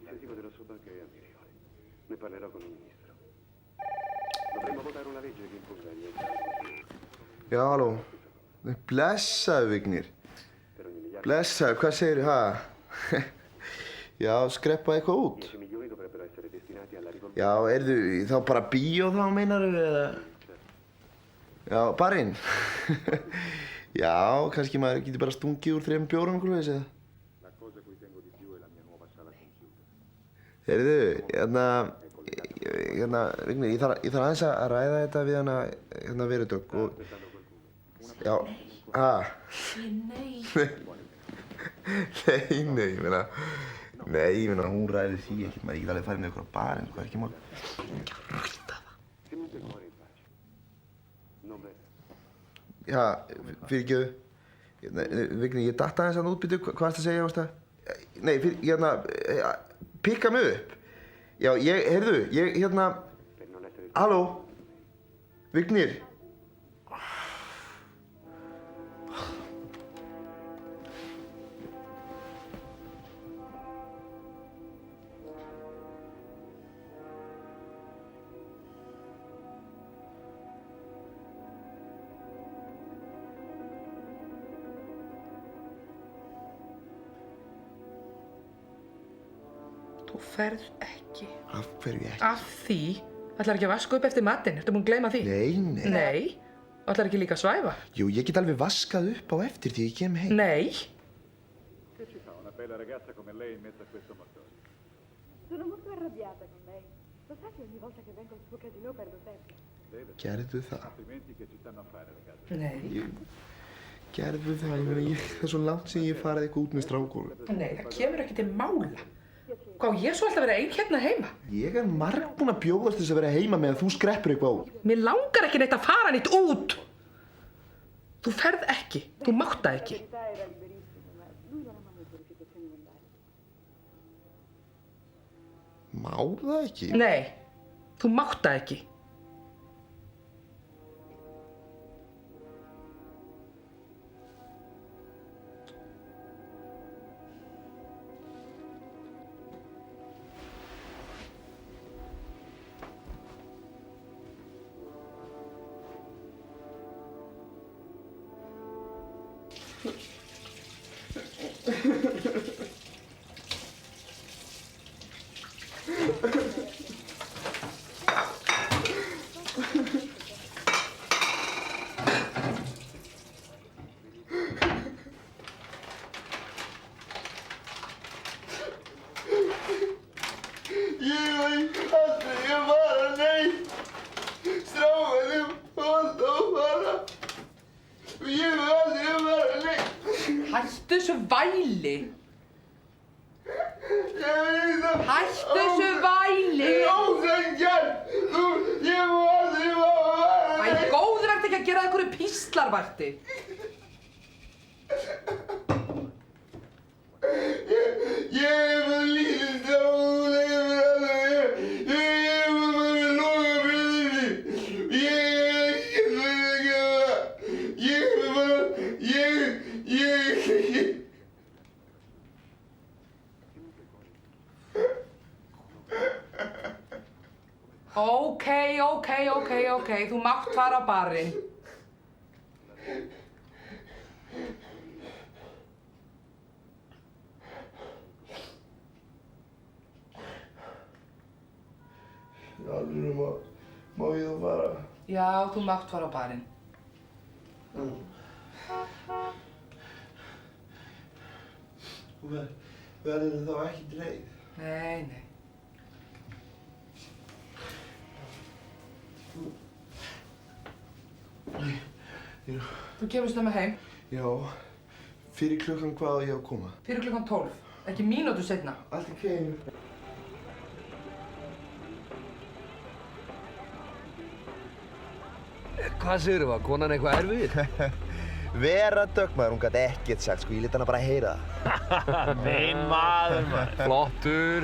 incentivo dello suo banco è a milioni. Ne parlerò con il ministro. Dovremmo votare una legge che imponga agli enti. Já, halló. Blessaðu, Vignir. Blessaðu, hvað segirðu, ha? Já, skreppa eitthvað út. 10 milioni dovrebbero essere destinati alla rivoluzione. Já, þá bara bíó þá, meinaru, eða? Já, barinn. Já, kannski maður getur bara stungið úr 3 bjórum eitthvað leys, eða? La cosa a cui tengo di più è la mia nuova sala computer. Vignir, ég þarf aðeins að ræða þetta við hana Verudögg og... Já, Nei. Nei, ég meina, hún ræði því ekkert, maður, ég get alveg farið með ykkur á barinn, sko, ekki mál. Ekki að rölda það. Já, fyrirgefðu. Vignir, ég datt aðeins að útbyttu, hvað ertu að segja, varstu það? Nei, pikka mig upp. Já, halló, Vignir. Þú ferð ekki. Af hverju ekki? Af því? Ætlar ekki að vaska upp eftir matinn? Ertu búinn að gleyma því? Nei. Nei? Ætlar ekki líka að svæfa? Jú, ég get alveg vaskað upp á eftir því ég kem heim. Nei. Che ci fa una bella ragazza come lei in mezzo a questo mattone? Sono molto arrabbiata con lei. Lo sa che ogni volta che vengo al suo casino perdo tempo. Gerðu það? Complimenti che ci stanno a fare, ragazzi. Nei. Gerðu það, ég meina, það er svo langt sem ég farið eitthvað út með strákunum. Nei, það kemur ekki til mála. Hvað, ég svo alltaf að vera ein hérna heima? Ég er margbúinn að bjóðast þess að vera heima meðan þú skreppur eitthvað út. Mér langar ekki neitt að fara neitt út. Þú ferð ekki. Þú mátt það ekki. La verità era liberissimo, ma lui non ha mai autorificazione di andare. Má það ekki? Nei, þú mátt það ekki. Hættu þessu væli. Hættu þessu væli. Æ, góður eftir ekki að gera einhverju píslarvarti. Ókei, þú mátt fara á barinn. Alveg, má ég þá fara? Já, þú mátt fara á barinn. Verður þá ekki dreif? Nei. Þú kemur snemma heim. Já, fyrir klukkan hvað á ég að koma? Fyrir klukkan 12, ekki mínútu seinna. Allt í kveinu. Hvað segirðu, var konan eitthvað erfið? Verudögg, maður, hún gat ekkert sagt, sko, ég lét hana bara heyra það. Minn maður, maður. Flottur.